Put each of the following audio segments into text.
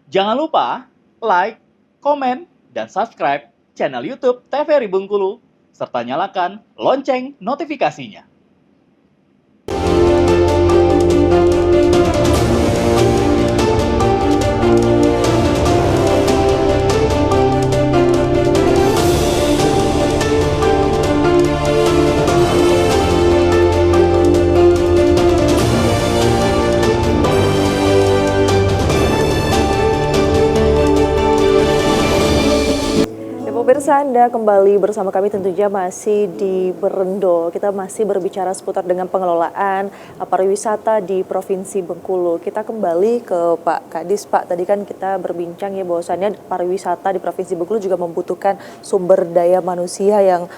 Jangan lupa like, komen, dan subscribe channel YouTube TVRI Bengkulu, serta nyalakan lonceng notifikasinya. Pemirsa, Anda kembali bersama kami tentunya masih di Berendo. Kita masih berbicara seputar dengan pengelolaan pariwisata di Provinsi Bengkulu. Kita kembali ke Pak Kadis. Pak, tadi kan kita berbincang ya bahwasannya pariwisata di Provinsi Bengkulu juga membutuhkan sumber daya manusia yang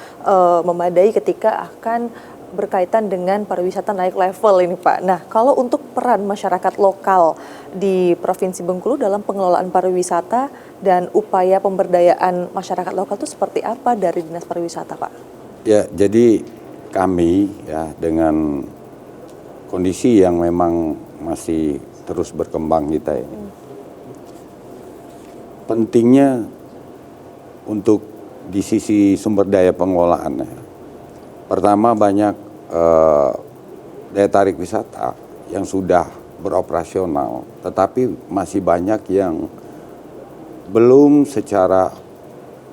memadai ketika akan berkaitan dengan pariwisata naik level ini Pak. Nah, kalau untuk peran masyarakat lokal di Provinsi Bengkulu dalam pengelolaan pariwisata dan upaya pemberdayaan masyarakat lokal itu seperti apa dari Dinas Pariwisata Pak? Ya, jadi kami ya dengan kondisi yang memang masih terus berkembang kita ini. Pentingnya untuk di sisi sumber daya pengelolaannya. Pertama banyak daya tarik wisata yang sudah beroperasional, tetapi masih banyak yang belum secara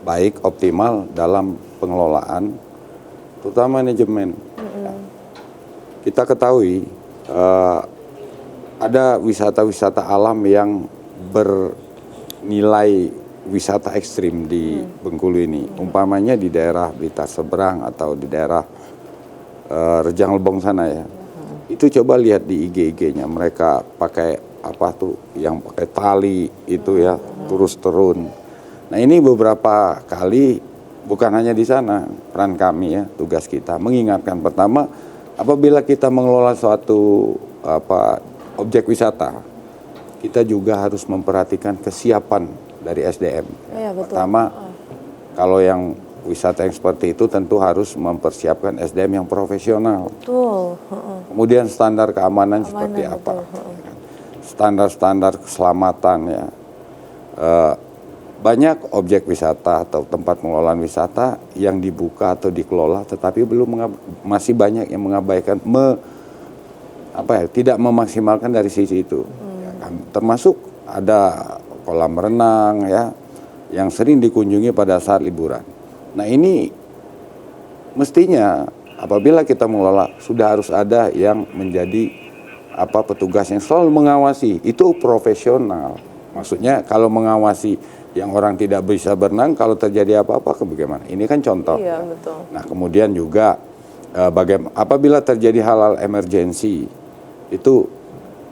baik optimal dalam pengelolaan, terutama manajemen. Kita ketahui ada wisata-wisata alam yang bernilai wisata ekstrim di Bengkulu ini, umpamanya di daerah Blitar Seberang atau di daerah Rejang Lebong sana ya. Itu coba lihat di IG-nya mereka pakai apa tuh yang pakai tali itu ya, terus turun. Nah, ini beberapa kali bukan hanya di sana, peran kami ya, tugas kita mengingatkan pertama apabila kita mengelola suatu objek wisata, kita juga harus memperhatikan kesiapan dari SDM. Ya, betul. Pertama, kalau yang wisata yang seperti itu tentu harus mempersiapkan SDM yang profesional. Betul. Kemudian standar keamanan seperti apa? Standar-standar keselamatan ya. Banyak objek wisata atau tempat pengelolaan wisata yang dibuka atau dikelola, tetapi masih banyak yang mengabaikan, tidak memaksimalkan dari sisi itu. Ya, termasuk ada kolam renang ya, yang sering dikunjungi pada saat liburan. Nah, ini mestinya apabila kita mengelola sudah harus ada yang menjadi petugas yang selalu mengawasi, itu profesional. Maksudnya kalau mengawasi yang orang tidak bisa berenang, kalau terjadi apa-apa bagaimana? Ini kan contoh. Iya, betul. Nah, kemudian juga apabila terjadi hal-hal emergensi, itu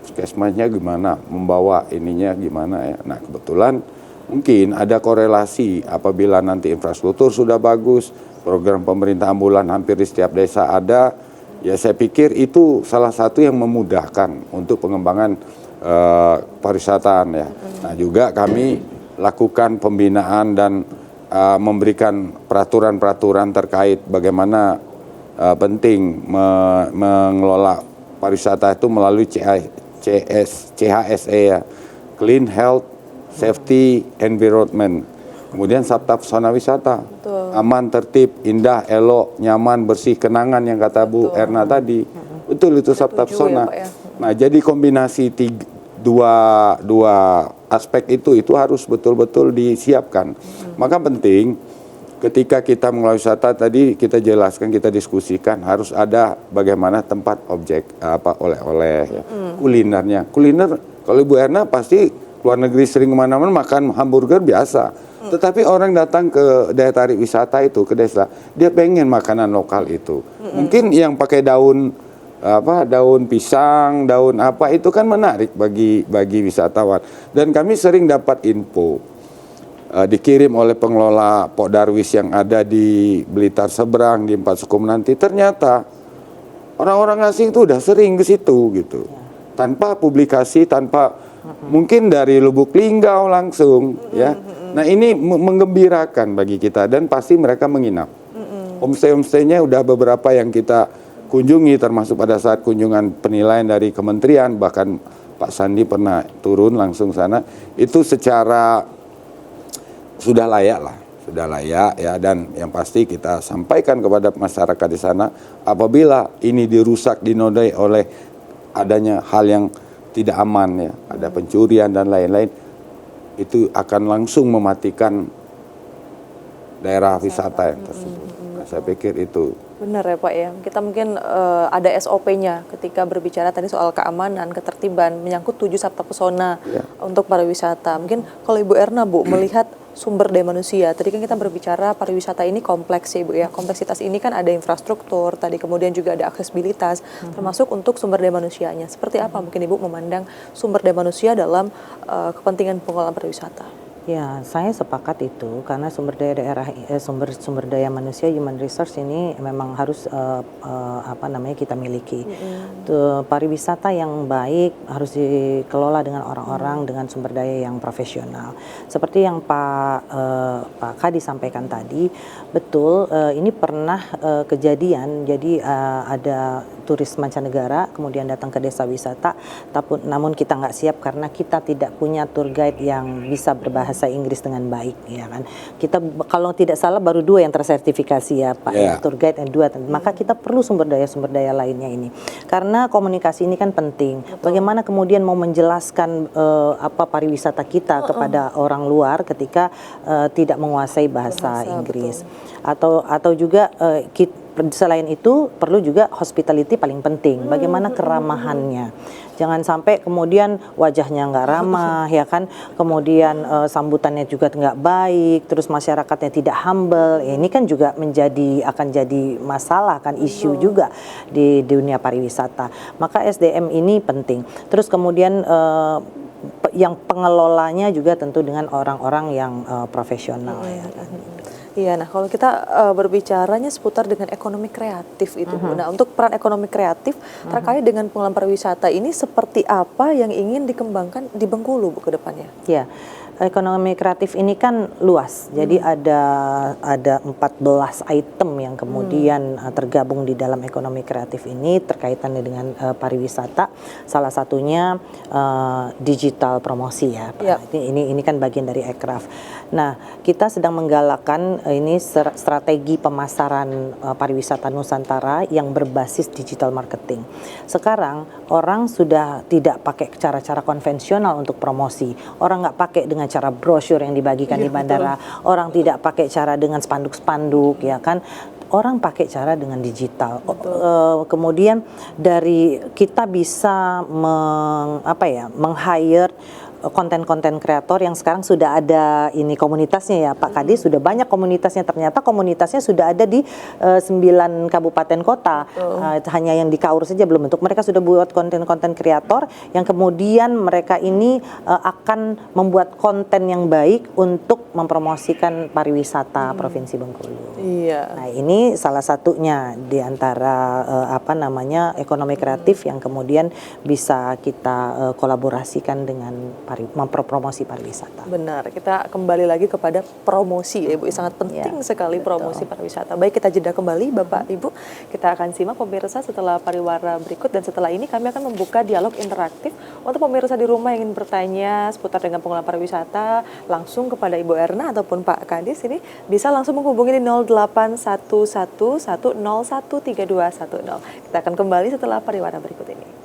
puskesmasnya gimana, membawa ininya gimana ya. Nah, kebetulan mungkin ada korelasi apabila nanti infrastruktur sudah bagus, program pemerintah ambulan hampir di setiap desa ada, ya saya pikir itu salah satu yang memudahkan untuk pengembangan pariwisataan ya. Nah, juga kami lakukan pembinaan dan memberikan peraturan-peraturan terkait bagaimana penting mengelola pariwisata itu melalui CHSE ya, Clean Health Safety Environment, kemudian Sabta Pesona Wisata. Betul. Aman, tertib, indah, elok, nyaman, bersih, kenangan yang kata Bu Erna tadi. Betul itu Sabta Pesona. Ya, nah, jadi kombinasi dua aspek itu harus betul-betul disiapkan. Maka penting ketika kita mengelola wisata tadi kita jelaskan, kita diskusikan harus ada bagaimana tempat objek oleh-oleh, kulinernya. Kuliner kalau Ibu Erna pasti luar negeri sering kemana-mana makan hamburger biasa. Tetapi orang datang ke daya tarik wisata itu, ke desa, dia pengen makanan lokal itu. Mungkin yang pakai daun pisang, daun apa itu kan menarik bagi wisatawan. Dan kami sering dapat info dikirim oleh pengelola Pok Darwis yang ada di Blitar Seberang, di Empat Sukum nanti, ternyata orang-orang asing itu udah sering ke situ gitu. Tanpa publikasi, mungkin dari Lubuk Linggau langsung ya. Nah, ini menggembirakan bagi kita dan pasti mereka menginap. Homestay-homestaynya udah beberapa yang kita kunjungi termasuk pada saat kunjungan penilaian dari kementerian, bahkan Pak Sandi pernah turun langsung sana, itu secara sudah layak ya, dan yang pasti kita sampaikan kepada masyarakat di sana, apabila ini dirusak, dinodai oleh adanya hal yang tidak aman ya, ada pencurian dan lain-lain, itu akan langsung mematikan daerah wisata yang tersebut. Nah, saya pikir itu Benar ya Pak ya, kita mungkin ada SOP-nya ketika berbicara tadi soal keamanan, ketertiban, menyangkut 7 sabta pesona untuk pariwisata. Mungkin kalau Ibu Erna Bu melihat sumber daya manusia, tadi kan kita berbicara pariwisata ini kompleks ya Ibu ya, kompleksitas ini kan ada infrastruktur, tadi kemudian juga ada aksesibilitas, termasuk untuk sumber daya manusianya. Seperti apa mungkin Ibu memandang sumber daya manusia dalam kepentingan pengelolaan pariwisata? Ya, saya sepakat itu karena sumber daya daerah, sumber daya manusia, human resource ini memang harus kita miliki. Pariwisata yang baik harus dikelola dengan orang-orang dengan sumber daya yang profesional. Seperti yang Pak Kadi sampaikan tadi, betul, ini pernah kejadian. Jadi ada turis mancanegara kemudian datang ke desa wisata, namun kita nggak siap karena kita tidak punya tour guide yang bisa berbahasa Inggris dengan baik, ya kan. Kita kalau tidak salah baru 2 yang tersertifikasi ya Pak, tour guide yang 2. Maka kita perlu sumber daya lainnya ini. Karena komunikasi ini kan penting. Bagaimana kemudian mau menjelaskan pariwisata kita kepada orang luar ketika tidak menguasai bahasa Inggris. Atau juga selain itu perlu juga hospitality paling penting. Bagaimana keramahannya. Jangan sampai kemudian wajahnya nggak ramah, ya kan. Kemudian sambutannya juga nggak baik, terus masyarakatnya tidak humble. Ya, ini kan juga akan jadi masalah, kan isu juga di dunia pariwisata. Maka SDM ini penting. Terus kemudian yang pengelolanya juga tentu dengan orang-orang yang profesional, ya kan. Iya, nah kalau kita berbicaranya seputar dengan ekonomi kreatif itu, Bu. Nah untuk peran ekonomi kreatif terkait dengan pengelolaan pariwisata ini seperti apa yang ingin dikembangkan di Bengkulu, Bu, ke depannya? Ya, ekonomi kreatif ini kan luas, jadi ada 14 item yang kemudian tergabung di dalam ekonomi kreatif ini terkaitannya dengan pariwisata. Salah satunya digital promosi ya, Pak. Ini kan bagian dari Ekraf. Nah, kita sedang menggalakkan ini strategi pemasaran pariwisata Nusantara yang berbasis digital marketing. Sekarang orang sudah tidak pakai cara-cara konvensional untuk promosi. Orang nggak pakai dengan cara brosur yang dibagikan di bandara. Orang tidak pakai cara dengan spanduk-spanduk, ya kan. Orang pakai cara dengan digital. Kemudian dari kita bisa meng-hire konten-konten kreator yang sekarang sudah ada ini komunitasnya ya Pak Kadi, sudah banyak komunitasnya, ternyata komunitasnya sudah ada di 9 kabupaten kota, hanya yang di KAUR saja belum bentuk. Mereka sudah buat konten-konten kreator yang kemudian mereka ini akan membuat konten yang baik untuk mempromosikan pariwisata Provinsi Bengkulu. Iya. Nah ini salah satunya di antara ekonomi kreatif yang kemudian bisa kita kolaborasikan dengan mempromosi pariwisata. Benar, kita kembali lagi kepada promosi ya Ibu, sangat penting sekali promosi pariwisata. Baik, kita jeda kembali Bapak Ibu, kita akan simak pemirsa setelah pariwara berikut, dan setelah ini kami akan membuka dialog interaktif untuk pemirsa di rumah yang ingin bertanya seputar dengan pengelolaan pariwisata langsung kepada Ibu Erna ataupun Pak Kadis, ini bisa langsung menghubungi di 0811101321. Kita akan kembali setelah pariwara berikut ini.